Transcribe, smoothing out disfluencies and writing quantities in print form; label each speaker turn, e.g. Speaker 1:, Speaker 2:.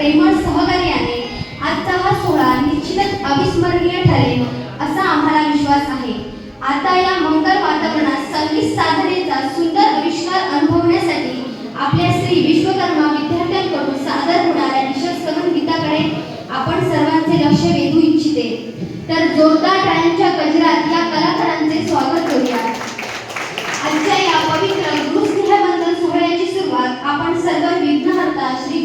Speaker 1: प्रेमळ सहकार्याने आजचा हा सोहळा निश्चितच अविस्मरणीय ठरेल असा आम्हाला विश्वास आहे। आता या मंगल वातावरणात संगीत साधनेचा सुंदर आविष्कार अनुभवण्यासाठी आपल्या श्री विश्वकर्मा विद्यार्थ्यांकडून सादर होणाऱ्या निशस्त्रमन गीताकडे आपण सर्वांचे लक्ष वेधू इच्छिते। तर जोरदार टाळ्यांच्या गजरात या कलाकारांचे स्वागत करूया। आजच्या या पवित्र गुरुस्नेहवंदन सोहळ्याची सुरुवात आपण सर्व विघ्नहर्ता श्री